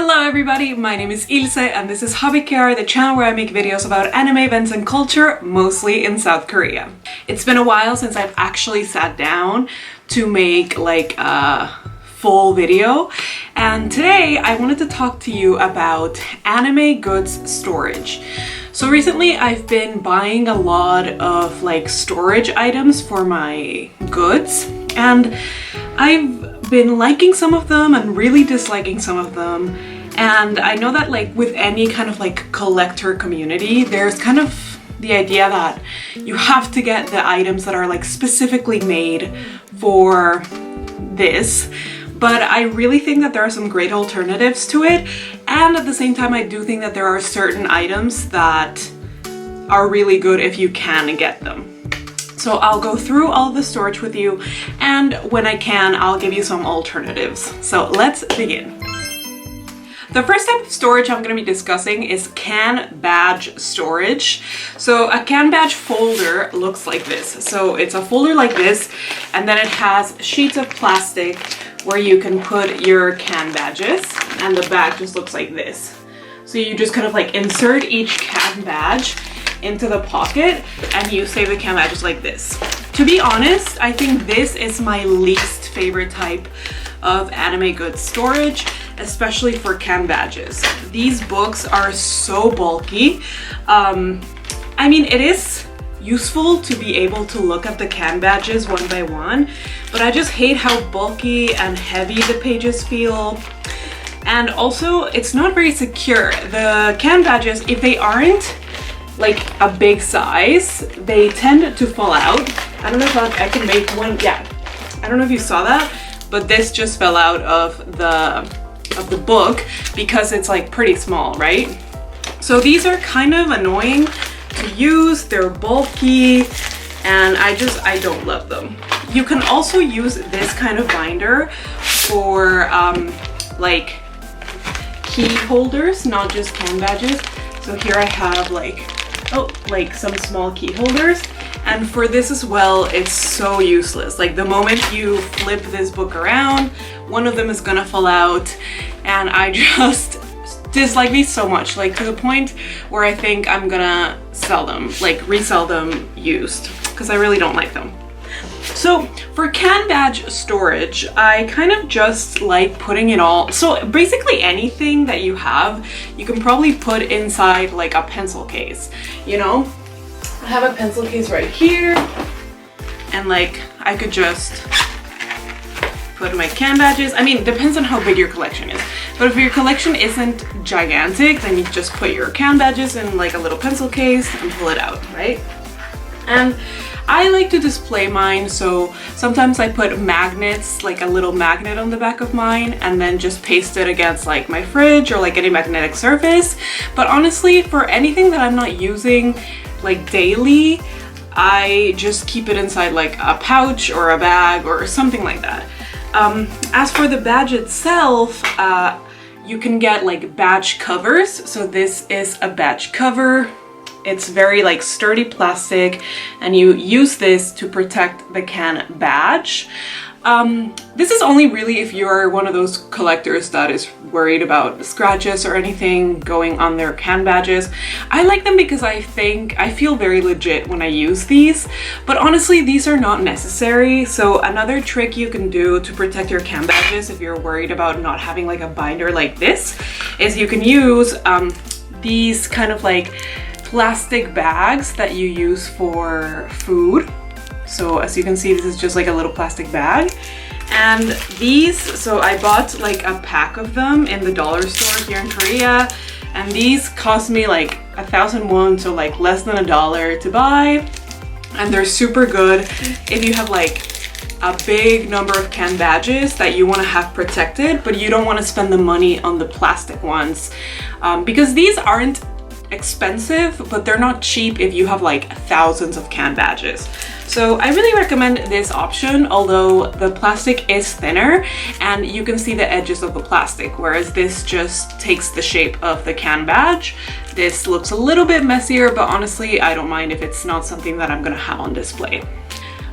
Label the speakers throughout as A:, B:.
A: Hello everybody, my name is Ilse and this is hobbykr, the channel where I make videos about anime events and culture, mostly in South Korea. It's been a while since I've actually sat down to make like a full video, and today I wanted to talk to you about anime goods storage. So recently I've been buying a lot of like storage items for my goods, and I've been liking some of them and really disliking some of them. And I know that like with any kind of like collector community, there's kind of the idea that you have to get the items that are like specifically made for this. But I really think that there are some great alternatives to it. And at the same time, I do think that there are certain items that are really good if you can get them. So I'll go through all of the storage with you, and when I can, I'll give you some alternatives. So let's begin. The first type of storage I'm going to be discussing is can badge storage. So a can badge folder looks like this. So it's a folder like this, and then it has sheets of plastic where you can put your can badges, and the bag just looks like this. So you just kind of like insert each can badge into the pocket and you save the can badges like this. To be honest, I think this is my least favorite type of anime goods storage, especially for can badges. These books are so bulky. I mean, it is useful to be able to look at the can badges one by one, but I just hate how bulky and heavy the pages feel. And also, it's not very secure. The can badges, if they aren't like a big size, they tend to fall out. I don't know if I can make one. Yeah, I don't know if you saw that, but this just fell out of the book because it's like pretty small, right? So these are kind of annoying to use. They're bulky and I don't love them. You can also use this kind of binder for like key holders, not just can badges. So here I have like some small key holders, and for this as well, it's so useless. Like the moment you flip this book around, one of them is gonna fall out, and I just dislike these so much, like to the point where I think I'm gonna sell them, like resell them used, because I really don't like them. So for can badge storage, I kind of just like putting it all. So basically anything that you have, you can probably put inside like a pencil case, you know? I have a pencil case right here, and like I could just put my can badges. I mean, it depends on how big your collection is. But if your collection isn't gigantic, then you just put your can badges in like a little pencil case and pull it out, right? And I like to display mine, so sometimes I put magnets, like a little magnet on the back of mine, and then just paste it against like my fridge or like any magnetic surface. But honestly, for anything that I'm not using like daily, I just keep it inside like a pouch or a bag or something like that. As for the badge itself, you can get like badge covers. So this is a badge cover. It's very like sturdy plastic, and you use this to protect the can badge. This is only really if you're one of those collectors that is worried about scratches or anything going on their can badges. I like them because I feel very legit when I use these, but honestly these are not necessary. So another trick you can do to protect your can badges if you're worried about not having like a binder like this is you can use these kind of like plastic bags that you use for food. So as you can see, this is just like a little plastic bag. And these, so I bought like a pack of them in the dollar store here in Korea, and these cost me like 1,000 won, so like less than $1 to buy. And they're super good if you have like a big number of can badges that you want to have protected, but you don't want to spend the money on the plastic ones, because these aren't expensive, but they're not cheap if you have like thousands of can badges. So I really recommend this option, although the plastic is thinner and you can see the edges of the plastic, whereas this just takes the shape of the can badge. This looks a little bit messier, but honestly I don't mind if it's not something that I'm gonna have on display.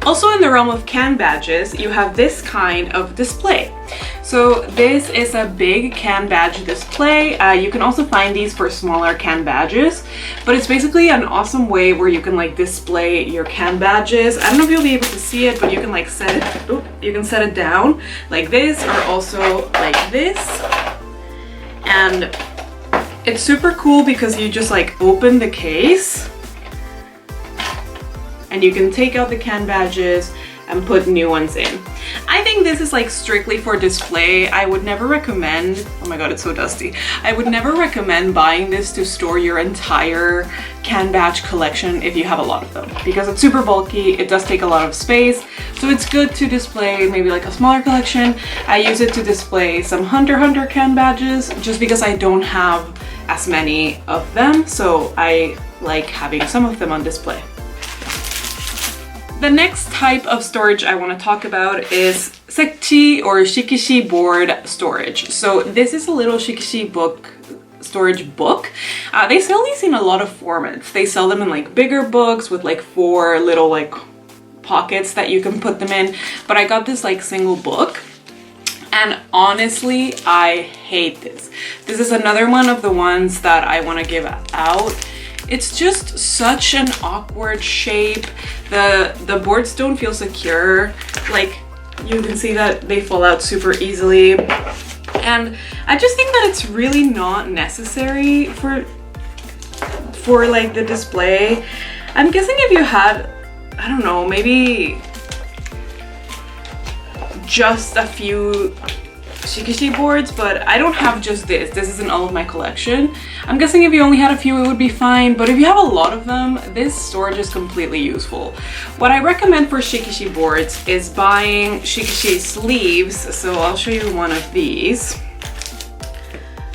A: Also in the realm of can badges, you have this kind of display. So this is a big can badge display. You can also find these for smaller can badges, but it's basically an awesome way where you can like display your can badges. I don't know if you'll be able to see it, but you can like set it down like this, or also like this. And it's super cool because you just like open the case and you can take out the can badges and put new ones in. I think this is like strictly for display. I would never recommend, oh my god, it's so dusty. I would never recommend buying this to store your entire can badge collection if you have a lot of them, because it's super bulky, it does take a lot of space. So it's good to display maybe like a smaller collection. I use it to display some Hunter x Hunter can badges just because I don't have as many of them. So I like having some of them on display. The next type of storage I want to talk about is Shikishi or Shikishi board storage. So this is a little Shikishi storage book. They sell these in a lot of formats. They sell them in like bigger books with like 4 little like pockets that you can put them in. But I got this like single book. And honestly, I hate this. This is another one of the ones that I want to give out. It's just such an awkward shape. The boards don't feel secure. Like, you can see that they fall out super easily. And I just think that it's really not necessary for like the display. I'm guessing if you had, I don't know, maybe just a few Shikishi boards, but I don't have just this. This isn't all of my collection. I'm guessing if you only had a few, it would be fine, but if you have a lot of them, this storage is completely useful. What I recommend for Shikishi boards is buying Shikishi sleeves. So I'll show you one of these.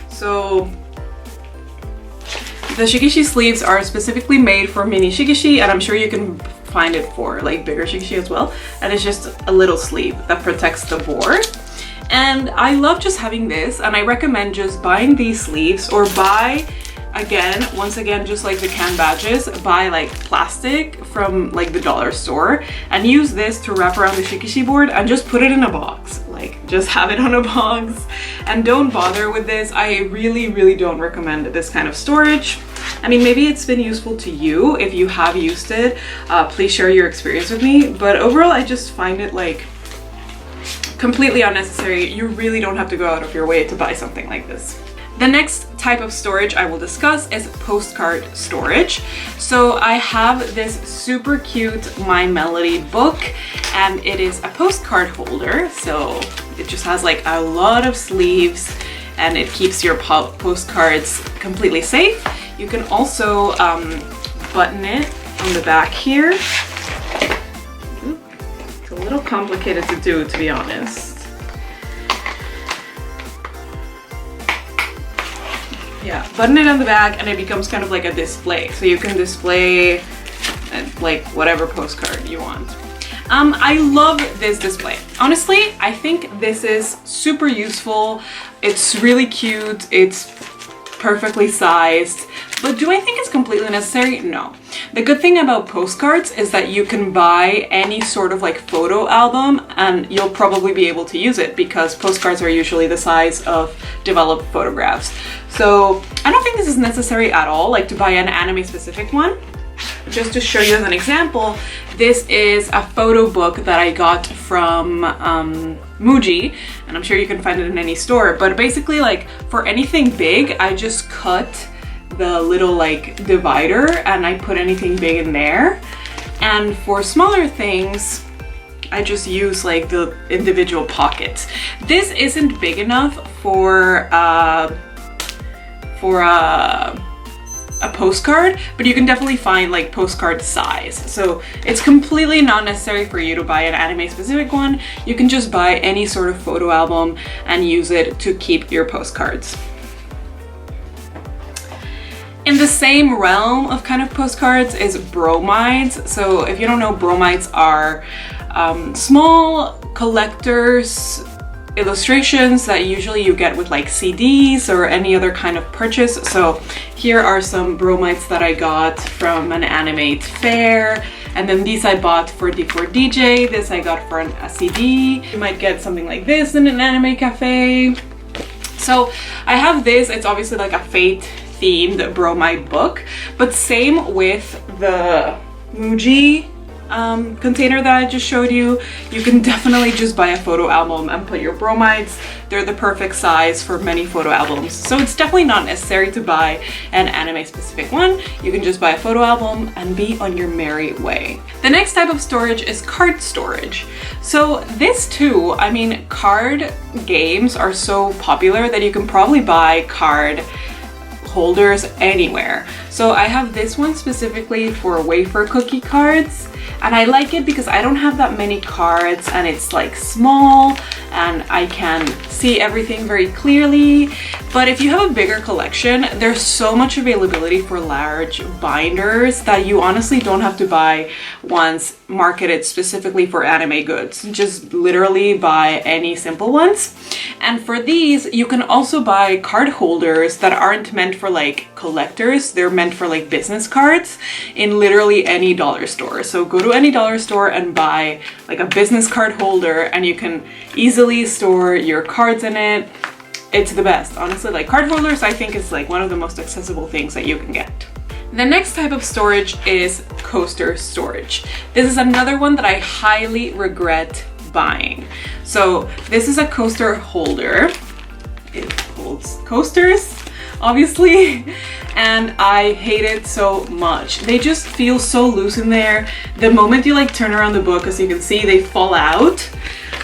A: So the Shikishi sleeves are specifically made for mini Shikishi, and I'm sure you can find it for like bigger Shikishi as well. And it's just a little sleeve that protects the board. And I love just having this, and I recommend just buying these sleeves, or buy, once again, just like the can badges, buy like plastic from like the dollar store and use this to wrap around the Shikishi board and just put it in a box. Like, just have it on a box and don't bother with this. I really don't recommend this kind of storage. I mean, maybe it's been useful to you. If you have used it, please share your experience with me. But overall, I just find it like completely unnecessary. You really don't have to go out of your way to buy something like this. The next type of storage I will discuss is postcard storage. So I have this super cute My Melody book, and it is a postcard holder. So it just has like a lot of sleeves, and it keeps your postcards completely safe. You can also button it on the back here. It's a little complicated to do, to be honest. Yeah, button it on the back and it becomes kind of like a display. So you can display like whatever postcard you want. I love this display. Honestly, I think this is super useful. It's really cute. It's perfectly sized. But do I think it's completely necessary? No. The good thing about postcards is that you can buy any sort of like photo album and you'll probably be able to use it, because postcards are usually the size of developed photographs. So I don't think this is necessary at all, like to buy an anime specific one. Just to show you as an example, this is a photo book that I got from Muji, and I'm sure you can find it in any store. But basically, like for anything big, I just cut the little like divider and I put anything big in there. And for smaller things, I just use like the individual pockets. This isn't big enough for a postcard, but you can definitely find like postcard size. So it's completely not necessary for you to buy an anime specific one. You can just buy any sort of photo album and use it to keep your postcards. In the same realm of kind of postcards is bromides. So if you don't know, bromides are small collectors illustrations that usually you get with like CDs or any other kind of purchase. So here are some bromides that I got from an animate fair. And then these I bought for D4DJ. This I got for a CD. You might get something like this in an anime cafe. So I have this. It's obviously like a Fate themed bromide book, but same with the Muji container that I just showed you. You can definitely just buy a photo album and put your bromides. They're the perfect size for many photo albums. So it's definitely not necessary to buy an anime specific one. You can just buy a photo album and be on your merry way. The next type of storage is card storage. So this too, I mean, card games are so popular that you can probably buy card holders anywhere. So I have this one specifically for wafer cookie cards, and I like it because I don't have that many cards and it's like small and I can see everything very clearly. But if you have a bigger collection, there's so much availability for large binders that you honestly don't have to buy ones marketed specifically for anime goods. Just literally buy any simple ones. And for these, you can also buy card holders that aren't meant for like collectors. They're meant for like business cards in literally any dollar store. So go to any dollar store and buy like a business card holder, and you can easily store your cards in it. It's the best, honestly. Like card holders, I think is like one of the most accessible things that you can get. The next type of storage is coaster storage. This is another one that I highly regret buying. So this is a coaster holder. It holds coasters, obviously, and I hate it so much. They just feel so loose in there. The moment you like turn around the book, as you can see, they fall out.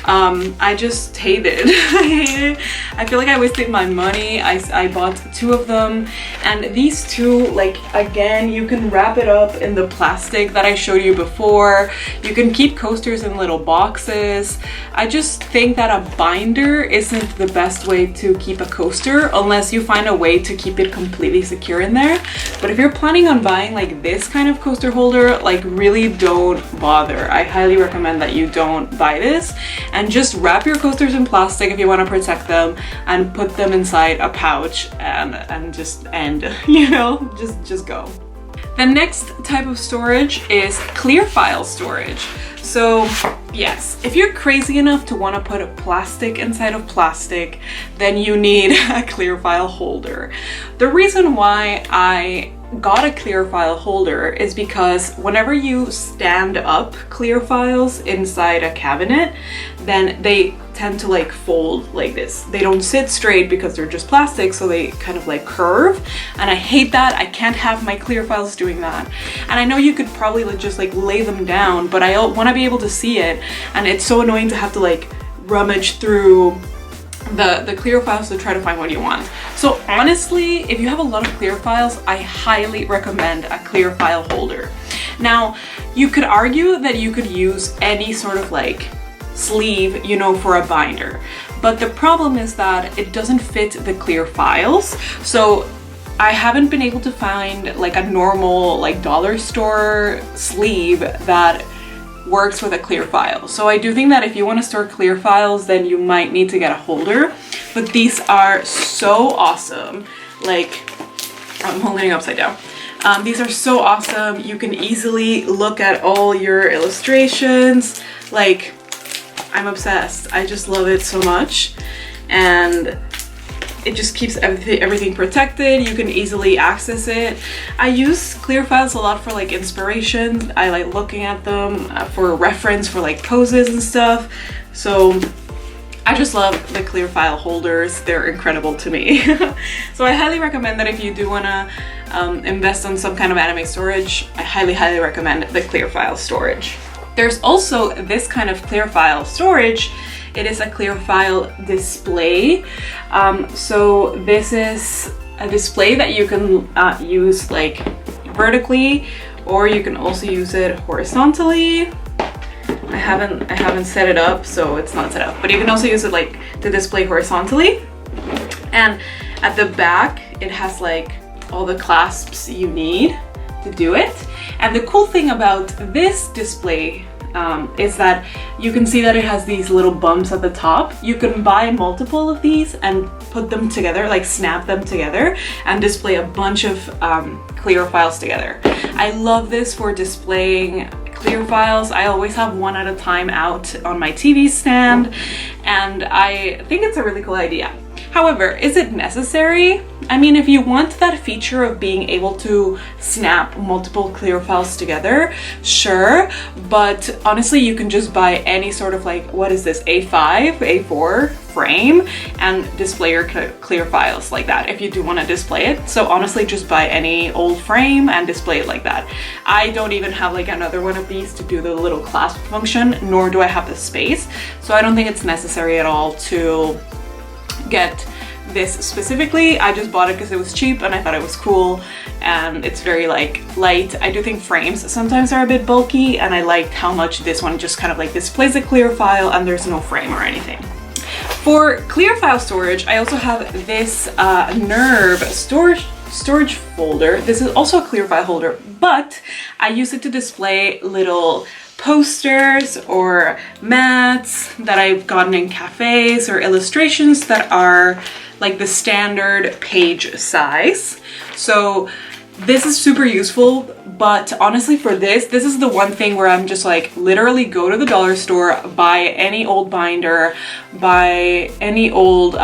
A: I just hate it. I hate it. I feel like I wasted my money. I bought 2 of them, and these 2, like, again, you can wrap it up in the plastic that I showed you before. You can keep coasters in little boxes. I just think that a binder isn't the best way to keep a coaster unless you find a way to keep it completely secure in there. But if you're planning on buying like this kind of coaster holder, like, really don't bother. I highly recommend that you don't buy this, and just wrap your coasters in plastic if you want to protect them, and put them inside a pouch and just end, you know, just go. The next type of storage is clear file storage. So yes, if you're crazy enough to want to put a plastic inside of plastic, then you need a clear file holder. The reason why I got a clear file holder is because whenever you stand up clear files inside a cabinet, then they tend to like fold like this. They don't sit straight because they're just plastic, so they kind of like curve, and I hate that. I can't have my clear files doing that. And I know you could probably just like lay them down, but I want to be able to see it, and it's so annoying to have to like rummage through the clear files to try to find what you want. So honestly, if you have a lot of clear files, I highly recommend a clear file holder. Now, you could argue that you could use any sort of like sleeve, you know, for a binder, but the problem is that it doesn't fit the clear files. So I haven't been able to find like a normal like dollar store sleeve that works with a clear file. So I do think that if you want to store clear files, then you might need to get a holder, but these are so awesome. Like, I'm holding it upside down. These are so awesome. You can easily look at all your illustrations. Like, I'm obsessed. I just love it so much, and it just keeps everything protected. You can easily access it. I use clear files a lot for like inspiration. I like looking at them for reference for like poses and stuff. So I just love the clear file holders. They're incredible to me. So I highly recommend that if you do wanna invest in some kind of anime storage, I highly recommend the clear file storage. There's also this kind of clear file storage. It is a clear file display. So this is a display that you can use like vertically, or you can also use it horizontally. I haven't set it up, so it's not set up, but you can also use it like to display horizontally. And at the back, it has like all the clasps you need to do it. And the cool thing about this display is that you can see that it has these little bumps at the top. You can buy multiple of these and put them together, like snap them together, and display a bunch of clear files together. I love this for displaying clear files. I always have one at a time out on my TV stand, and I think it's a really cool idea. However, is it necessary? I mean, if you want that feature of being able to snap multiple clear files together, sure, but honestly, you can just buy any sort of like, what is this, A5, A4 frame and display your clear files like that if you do want to display it. So honestly, just buy any old frame and display it like that. I don't even have like another one of these to do the little clasp function, nor do I have the space. So I don't think it's necessary at all to get this specifically. I just bought it because it was cheap and I thought it was cool, and it's very like light. I do think frames sometimes are a bit bulky, and I liked how much this one just kind of like displays a clear file and there's no frame or anything. For clear file storage, I also have this NERV storage folder. This is also a clear file holder, but I use it to display little posters or mats that I've gotten in cafes, or illustrations that are like the standard page size. So this is super useful, but honestly for this is the one thing where I'm just like literally go to the dollar store, buy any old binder, buy any old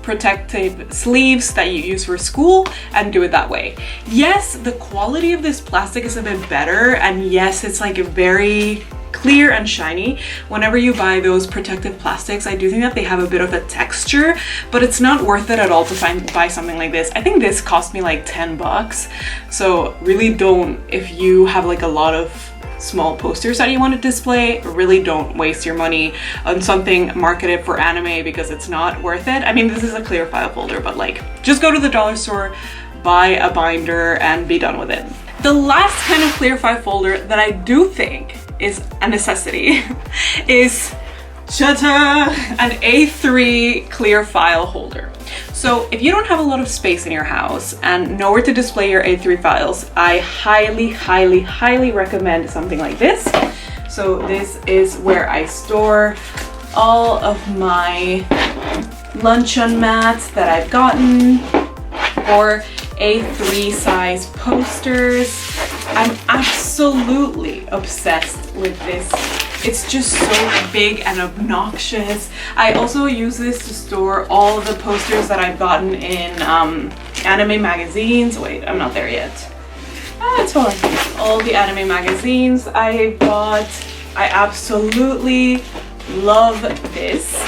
A: protective sleeves that you use for school and do it that way. Yes, the quality of this plastic is a bit better, and yes, it's like a very clear and shiny. Whenever you buy those protective plastics, I do think that they have a bit of a texture, but it's not worth it at all to buy something like this. I think this cost me like 10 bucks. So really don't, if you have like a lot of small posters that you want to display, really don't waste your money on something marketed for anime, because it's not worth it. I mean, this is a clear file folder, but like just go to the dollar store, buy a binder and be done with it. The last kind of clear file folder that I do think is a necessity is an A3 clear file holder. So if you don't have a lot of space in your house and nowhere to display your A3 files, I highly recommend something like this. So this is where I store all of my luncheon mats that I've gotten, or A3 size posters. I'm absolutely obsessed with this. It's just so big and obnoxious. I also use this to store all of the posters that I've gotten in anime magazines. Wait, I'm not there yet. It's fine. All the anime magazines I bought. I absolutely love this.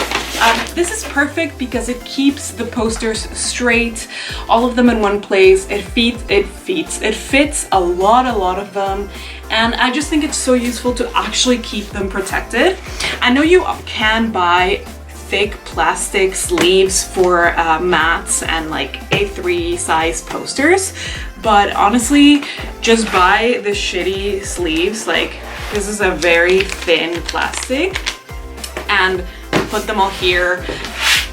A: This is perfect because it keeps the posters straight, all of them in one place. It fits a lot of them, and I just think it's so useful to actually keep them protected. I know you can buy thick plastic sleeves for mats and like A3 size posters, but honestly, just buy the shitty sleeves. Like, this is a very thin plastic, and put them all here.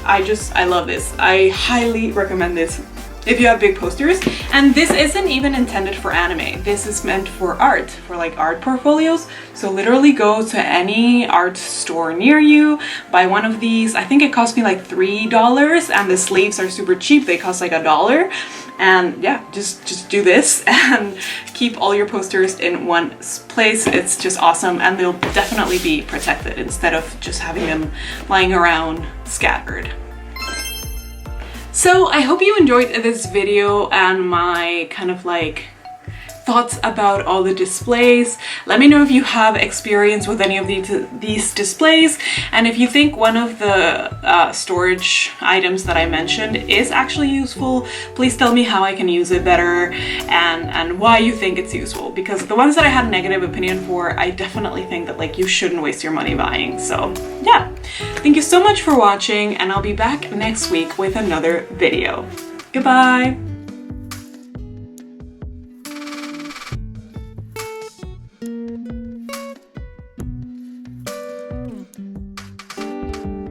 A: I love this. I highly recommend this if you have big posters. And this isn't even intended for anime. This is meant for art, for like art portfolios. So literally go to any art store near you, buy one of these. I think it cost me like $3, and the sleeves are super cheap. They cost like $1. And yeah, just do this and keep all your posters in one place. It's just awesome, and they'll definitely be protected instead of just having them lying around scattered. So I hope you enjoyed this video and my kind of like thoughts about all the displays. Let me know if you have experience with any of these displays, and if you think one of the storage items that I mentioned is actually useful, please tell me how I can use it better and why you think it's useful, because the ones that I had a negative opinion for, I definitely think that like you shouldn't waste your money buying. So yeah, thank you so much for watching, and I'll be back next week with another video. Goodbye!